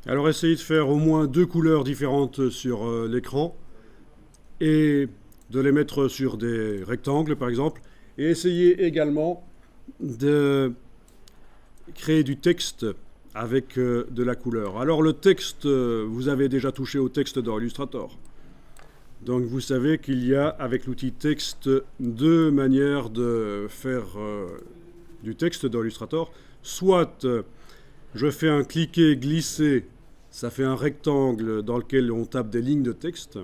Alors essayez de faire au moins 2 couleurs différentes sur l'écran et de les mettre sur des rectangles par exemple. Et essayez également de créer du texte avec de la couleur. Alors le texte, vous avez déjà touché au texte dans Illustrator. Donc vous savez qu'il y a avec l'outil texte 2 manières de faire du texte dans Illustrator. Soit je fais un cliquer-glisser, ça fait un rectangle dans lequel on tape des lignes de texte.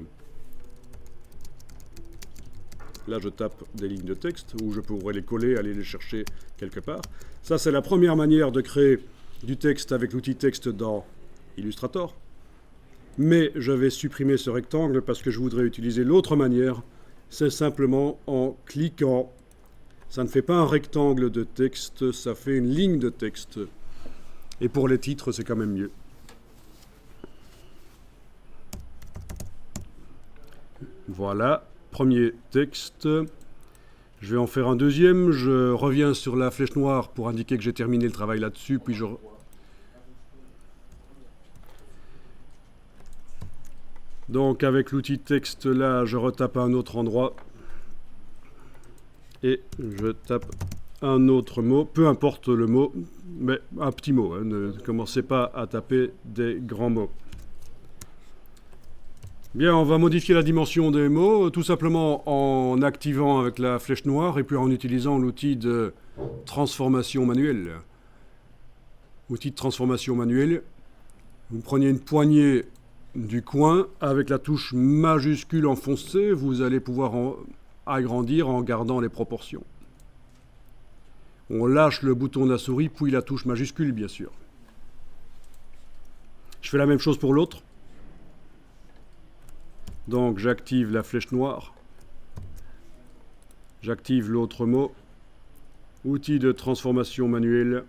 Là, je tape des lignes de texte, ou je pourrais les coller, aller les chercher quelque part. Ça, c'est la première manière de créer du texte avec l'outil texte dans Illustrator. Mais je vais supprimer ce rectangle parce que je voudrais utiliser l'autre manière. C'est simplement en cliquant. Ça ne fait pas un rectangle de texte, ça fait une ligne de texte. Et pour les titres, c'est quand même mieux. Voilà, premier texte. Je vais en faire un deuxième. Je reviens sur la flèche noire pour indiquer que j'ai terminé le travail là-dessus. Puis Donc avec l'outil texte là, je retape à un autre endroit. Et je tape un autre mot, peu importe le mot, mais un petit mot. Hein, ne commencez pas à taper des grands mots. Bien, on va modifier la dimension des mots, tout simplement en activant avec la flèche noire et puis en utilisant l'outil de transformation manuelle. Outil de transformation manuelle, vous prenez une poignée du coin avec la touche majuscule enfoncée, vous allez pouvoir agrandir en gardant les proportions. On lâche le bouton de la souris, puis la touche majuscule, bien sûr. Je fais la même chose pour l'autre. Donc j'active la flèche noire. J'active l'autre mot. Outil de transformation manuelle.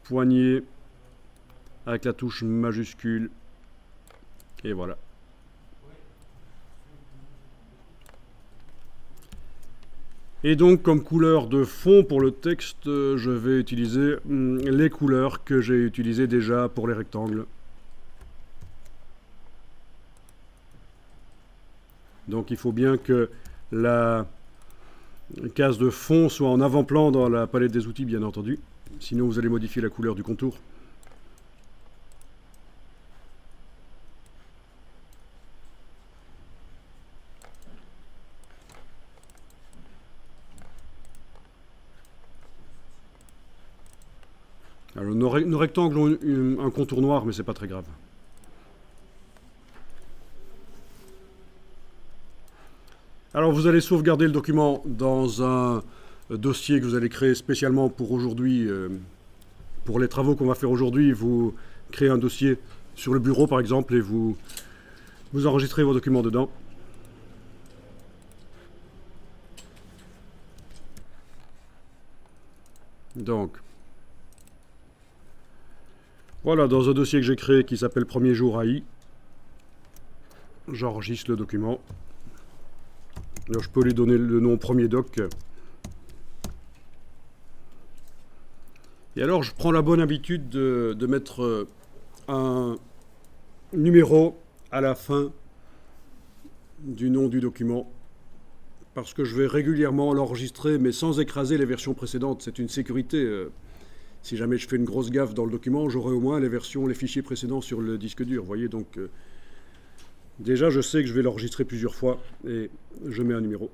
Poignée avec la touche majuscule. Et voilà. Et donc, comme couleur de fond pour le texte, je vais utiliser les couleurs que j'ai utilisées déjà pour les rectangles. Donc, il faut bien que la case de fond soit en avant-plan dans la palette des outils, bien entendu. Sinon, vous allez modifier la couleur du contour. Alors, nos rectangles ont un contour noir, mais c'est pas très grave. Alors, vous allez sauvegarder le document dans un dossier que vous allez créer spécialement pour aujourd'hui. Pour les travaux qu'on va faire aujourd'hui, vous créez un dossier sur le bureau, par exemple, et vous enregistrez vos documents dedans. Donc, voilà, dans un dossier que j'ai créé qui s'appelle Premier jour AI, j'enregistre le document. Alors, je peux lui donner le nom Premier doc. Et alors, je prends la bonne habitude de mettre un numéro à la fin du nom du document, parce que je vais régulièrement l'enregistrer, mais sans écraser les versions précédentes. C'est une sécurité. Si jamais je fais une grosse gaffe dans le document, j'aurai au moins les fichiers précédents sur le disque dur. Vous voyez, donc déjà, je sais que je vais l'enregistrer plusieurs fois et je mets un numéro.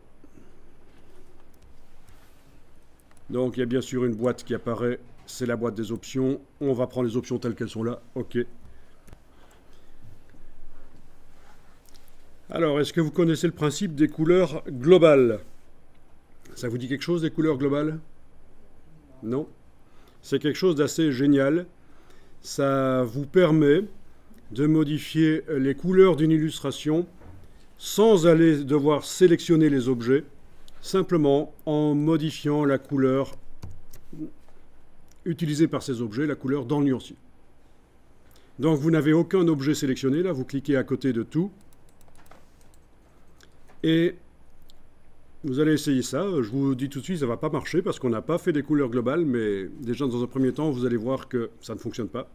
Donc, il y a bien sûr une boîte qui apparaît. C'est la boîte des options. On va prendre les options telles qu'elles sont là. OK. Alors, est-ce que vous connaissez le principe des couleurs globales? Ça vous dit quelque chose, des couleurs globales? Non? C'est quelque chose d'assez génial. Ça vous permet de modifier les couleurs d'une illustration sans aller devoir sélectionner les objets, simplement en modifiant la couleur utilisée par ces objets, la couleur dans le nuancier. Donc vous n'avez aucun objet sélectionné, là vous cliquez à côté de tout, et vous allez essayer ça. Je vous dis tout de suite, ça ne va pas marcher parce qu'on n'a pas fait des couleurs globales, mais déjà dans un premier temps, vous allez voir que ça ne fonctionne pas.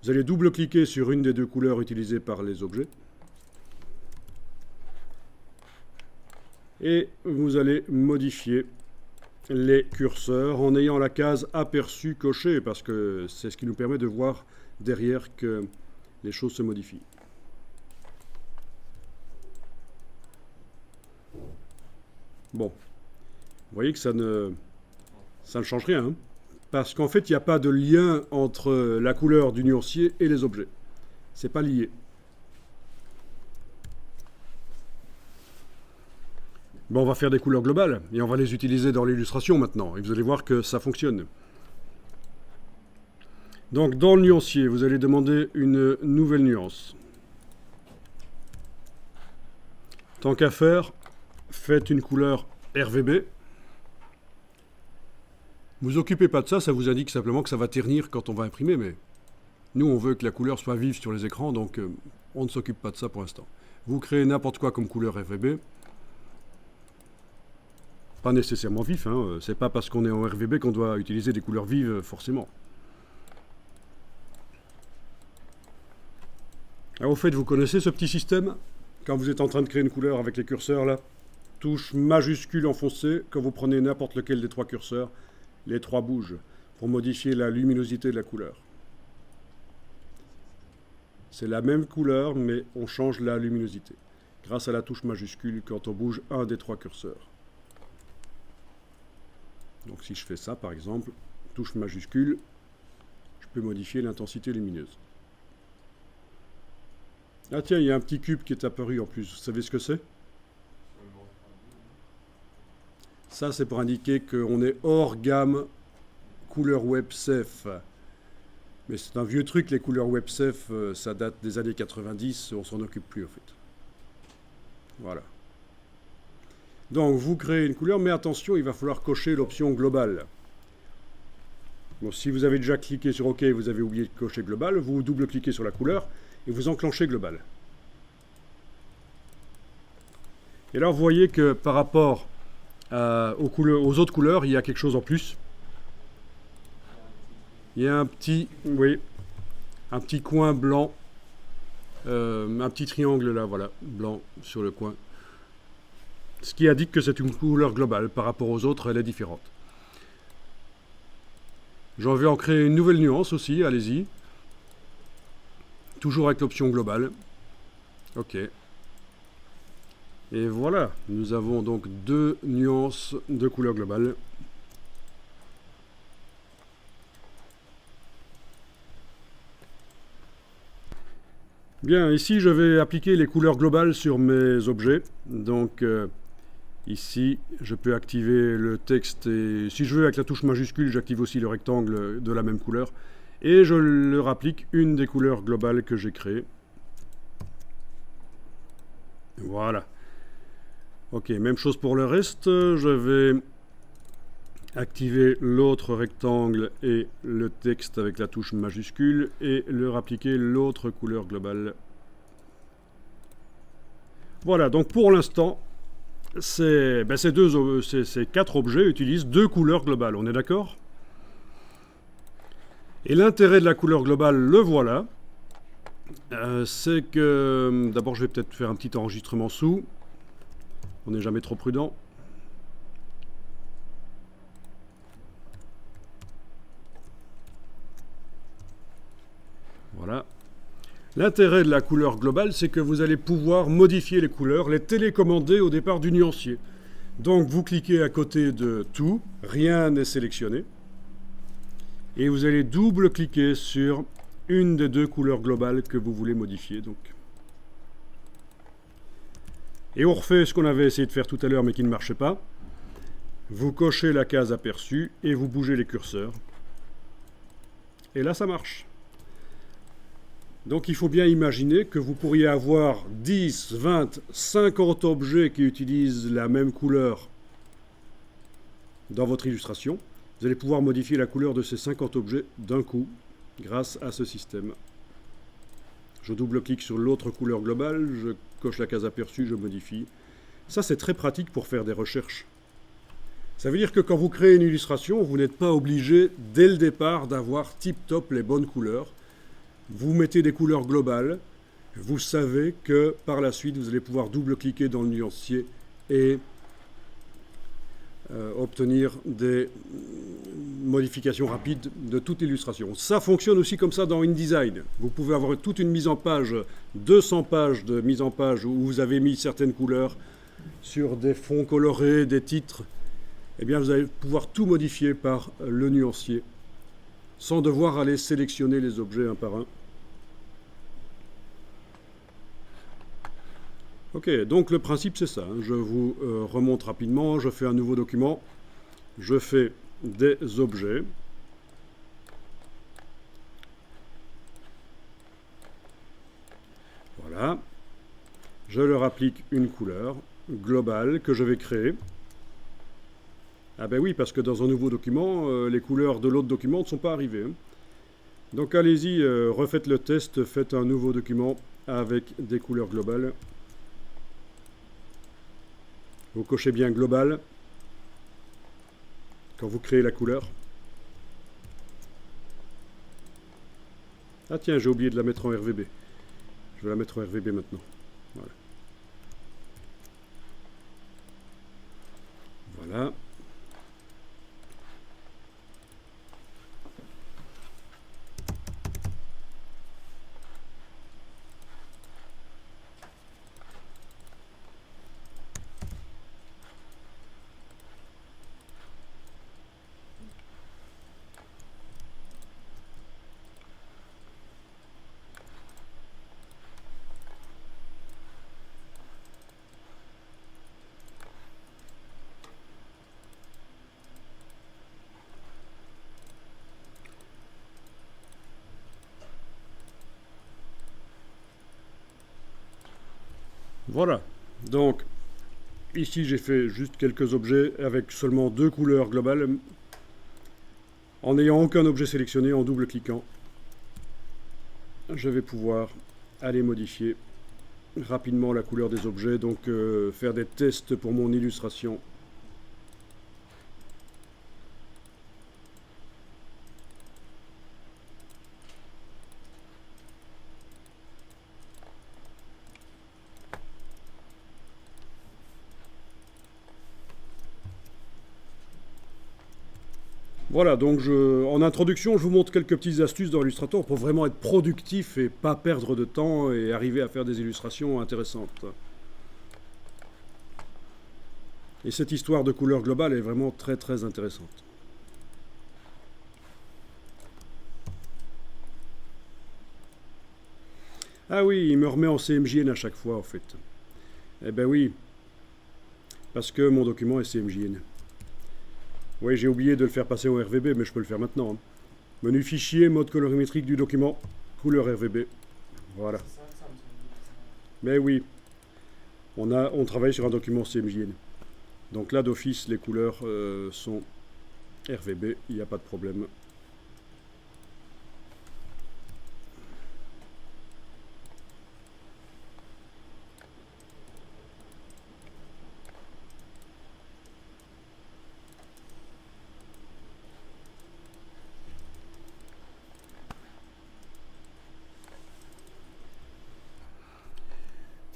Vous allez double-cliquer sur une des deux couleurs utilisées par les objets. Et vous allez modifier les curseurs en ayant la case aperçu cochée, parce que c'est ce qui nous permet de voir derrière que les choses se modifient. Bon, vous voyez que ça ne change rien, hein, parce qu'en fait, il n'y a pas de lien entre la couleur du nuancier et les objets. C'est pas lié. Bon, on va faire des couleurs globales, et on va les utiliser dans l'illustration maintenant, et vous allez voir que ça fonctionne. Donc, dans le nuancier, vous allez demander une nouvelle nuance. Tant qu'à faire, faites une couleur RVB. Vous occupez pas de ça, ça vous indique simplement que ça va ternir quand on va imprimer, mais nous on veut que la couleur soit vive sur les écrans, donc on ne s'occupe pas de ça pour l'instant. Vous créez n'importe quoi comme couleur RVB. Pas nécessairement vif, hein. C'est pas parce qu'on est en RVB qu'on doit utiliser des couleurs vives forcément. Alors au fait, vous connaissez ce petit système? Quand vous êtes en train de créer une couleur avec les curseurs là, touche majuscule enfoncée, quand vous prenez n'importe lequel des trois curseurs, les trois bougent pour modifier la luminosité de la couleur. C'est la même couleur, mais on change la luminosité grâce à la touche majuscule quand on bouge un des trois curseurs. Donc si je fais ça par exemple, touche majuscule, je peux modifier l'intensité lumineuse. Ah tiens, il y a un petit cube qui est apparu en plus, vous savez ce que c'est? Ça, c'est pour indiquer qu'on est hors gamme couleur web safe. Mais c'est un vieux truc, les couleurs web safe, ça date des années 90, on s'en occupe plus en fait. Voilà. Donc, vous créez une couleur, mais attention, il va falloir cocher l'option globale. Bon, si vous avez déjà cliqué sur OK, vous avez oublié de cocher global, vous double-cliquez sur la couleur et vous enclenchez global. Et là, vous voyez que par rapport aux autres couleurs, il y a quelque chose en plus. Il y a un petit, oui, un petit coin blanc, un petit triangle là, voilà, blanc sur le coin. Ce qui indique que c'est une couleur globale. Par rapport aux autres, elle est différente. J'en vais en créer une nouvelle nuance aussi, allez-y. Toujours avec l'option globale. OK. Et voilà, nous avons donc deux nuances de couleur globale. Bien, ici je vais appliquer les couleurs globales sur mes objets. Donc ici, je peux activer le texte et si je veux avec la touche majuscule, j'active aussi le rectangle de la même couleur. Et je leur applique une des couleurs globales que j'ai créées. Voilà. Ok, même chose pour le reste. Je vais activer l'autre rectangle et le texte avec la touche majuscule et leur appliquer l'autre couleur globale. Voilà, donc pour l'instant, ces quatre objets utilisent deux couleurs globales, on est d'accord? Et l'intérêt de la couleur globale, le voilà, c'est que, d'abord je vais peut-être faire un petit enregistrement sous, on n'est jamais trop prudent. Voilà. L'intérêt de la couleur globale, c'est que vous allez pouvoir modifier les couleurs, les télécommander au départ du nuancier. Donc vous cliquez à côté de tout, rien n'est sélectionné, et vous allez double-cliquer sur une des deux couleurs globales que vous voulez modifier. Donc. Et on refait ce qu'on avait essayé de faire tout à l'heure mais qui ne marchait pas. Vous cochez la case aperçue et vous bougez les curseurs. Et là ça marche. Donc il faut bien imaginer que vous pourriez avoir 10, 20, 50 objets qui utilisent la même couleur dans votre illustration. Vous allez pouvoir modifier la couleur de ces 50 objets d'un coup grâce à ce système. Je double-clique sur l'autre couleur globale, je coche la case aperçue, je modifie. Ça c'est très pratique pour faire des recherches. Ça veut dire que quand vous créez une illustration, vous n'êtes pas obligé dès le départ d'avoir tip-top les bonnes couleurs. vous mettez des couleurs globales, vous savez que par la suite, vous allez pouvoir double-cliquer dans le nuancier et obtenir des modifications rapides de toute l'illustration. Ça fonctionne aussi comme ça dans InDesign. Vous pouvez avoir toute une mise en page, 200 pages de mise en page où vous avez mis certaines couleurs sur des fonds colorés, des titres. Eh bien, vous allez pouvoir tout modifier par le nuancier sans devoir aller sélectionner les objets un par un. Ok, donc le principe c'est ça. Je vous remonte rapidement, je fais un nouveau document, je fais des objets. Voilà. Je leur applique une couleur globale que je vais créer. Ah ben oui, parce que dans un nouveau document, les couleurs de l'autre document ne sont pas arrivées. Donc allez-y, refaites le test, faites un nouveau document avec des couleurs globales. Vous cochez bien global quand vous créez la couleur. Ah tiens, j'ai oublié de la mettre en RVB. Je vais la mettre en RVB maintenant. Voilà. Voilà. Voilà. Donc, ici, j'ai fait juste quelques objets avec seulement 2 couleurs globales, en n'ayant aucun objet sélectionné, en double-cliquant. Je vais pouvoir aller modifier rapidement la couleur des objets, donc faire des tests pour mon illustration. Voilà, donc en introduction, je vous montre quelques petites astuces dans Illustrator pour vraiment être productif et pas perdre de temps et arriver à faire des illustrations intéressantes. Et cette histoire de couleur globale est vraiment très très intéressante. Ah oui, il me remet en CMJN à chaque fois en fait. Eh ben oui, parce que mon document est CMJN. Oui, j'ai oublié de le faire passer en RVB, mais je peux le faire maintenant. Hein. Menu fichier, mode colorimétrique du document, couleur RVB. Voilà. Mais oui, on travaille sur un document CMJN. Donc là, d'office, les couleurs sont RVB, il n'y a pas de problème.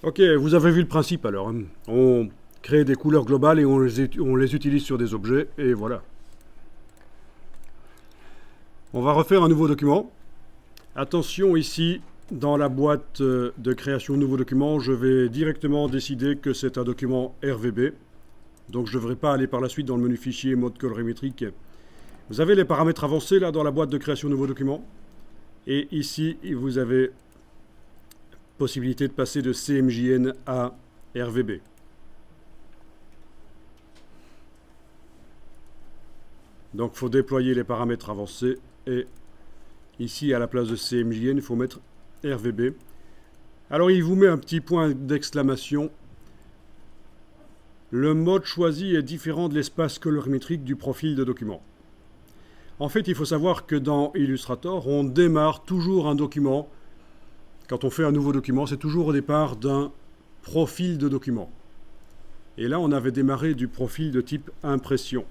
Ok, vous avez vu le principe alors. Hein. On crée des couleurs globales et on les utilise sur des objets, et voilà. On va refaire un nouveau document. Attention ici, dans la boîte de création de nouveau document, je vais directement décider que c'est un document RVB. Donc je ne devrais pas aller par la suite dans le menu fichier mode colorimétrique. Vous avez les paramètres avancés là dans la boîte de création de nouveau document. Et ici, vous avez possibilité de passer de CMJN à RVB. Donc il faut déployer les paramètres avancés et ici à la place de CMJN il faut mettre RVB. Alors il vous met un petit point d'exclamation. Le mode choisi est différent de l'espace colorimétrique du profil de document. En fait il faut savoir que dans Illustrator on démarre toujours un document. Quand on fait un nouveau document, c'est toujours au départ d'un profil de document. Et là, on avait démarré du profil de type impression.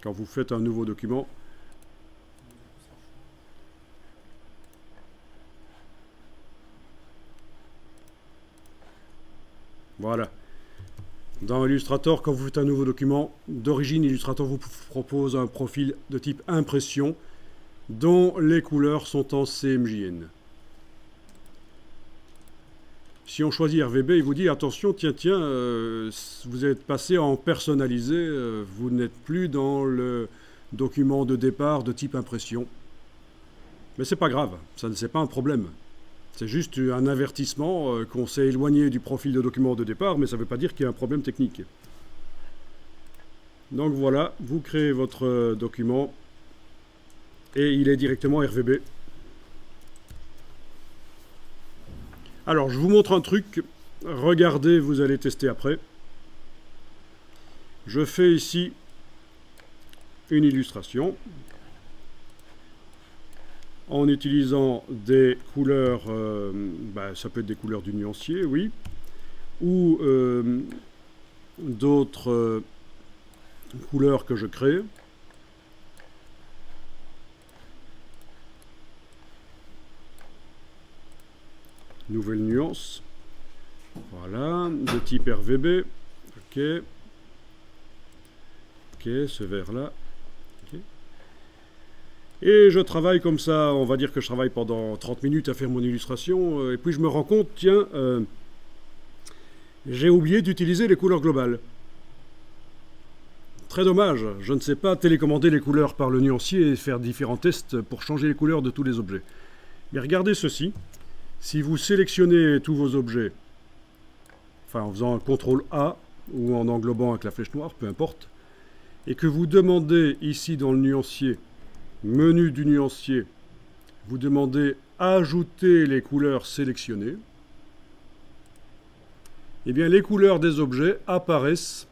quand vous faites un nouveau document. Voilà. Dans Illustrator, quand vous faites un nouveau document, d'origine, Illustrator vous propose un profil de type impression dont les couleurs sont en CMJN. Si on choisit RVB, il vous dit attention, tiens, vous êtes passé en personnalisé, vous n'êtes plus dans le document de départ de type impression. Mais c'est pas grave, ça ne c'est pas un problème. C'est juste un avertissement qu'on s'est éloigné du profil de document de départ, mais ça ne veut pas dire qu'il y a un problème technique. Donc voilà, vous créez votre document et il est directement RVB. Alors, je vous montre un truc. Regardez, vous allez tester après. Je fais ici une illustration en utilisant des couleurs, ça peut être des couleurs du nuancier, oui, ou d'autres couleurs que je crée. Nouvelle nuance. Voilà, de type RVB. Ok. Ok, ce vert-là. Okay. Et je travaille comme ça, on va dire que je travaille pendant 30 minutes à faire mon illustration, et puis je me rends compte, tiens, j'ai oublié d'utiliser les couleurs globales. Très dommage, je ne sais pas télécommander les couleurs par le nuancier et faire différents tests pour changer les couleurs de tous les objets. Mais regardez ceci. Si vous sélectionnez tous vos objets, enfin en faisant un CTRL A ou en englobant avec la flèche noire, peu importe, et que vous demandez ici dans le nuancier, menu du nuancier, vous demandez ajouter les couleurs sélectionnées, eh bien les couleurs des objets apparaissent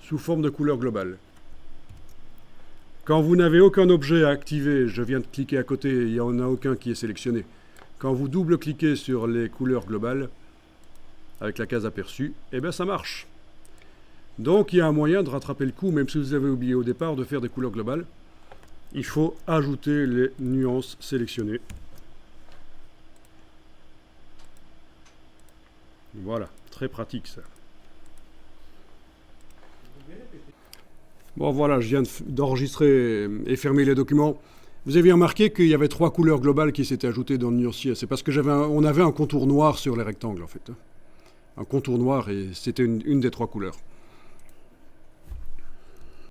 sous forme de couleur globale. Quand vous n'avez aucun objet à activer, je viens de cliquer à côté, il n'y en a aucun qui est sélectionné. Quand vous double-cliquez sur les couleurs globales, avec la case aperçue, eh bien ça marche. Donc il y a un moyen de rattraper le coup, même si vous avez oublié au départ de faire des couleurs globales. Il faut ajouter les nuances sélectionnées. Voilà, très pratique ça. Bon voilà, je viens d'enregistrer et fermer les documents. Vous avez remarqué qu'il y avait 3 couleurs globales qui s'étaient ajoutées dans le nuancier. C'est parce que on avait un contour noir sur les rectangles en fait. Un contour noir et c'était une des 3 couleurs.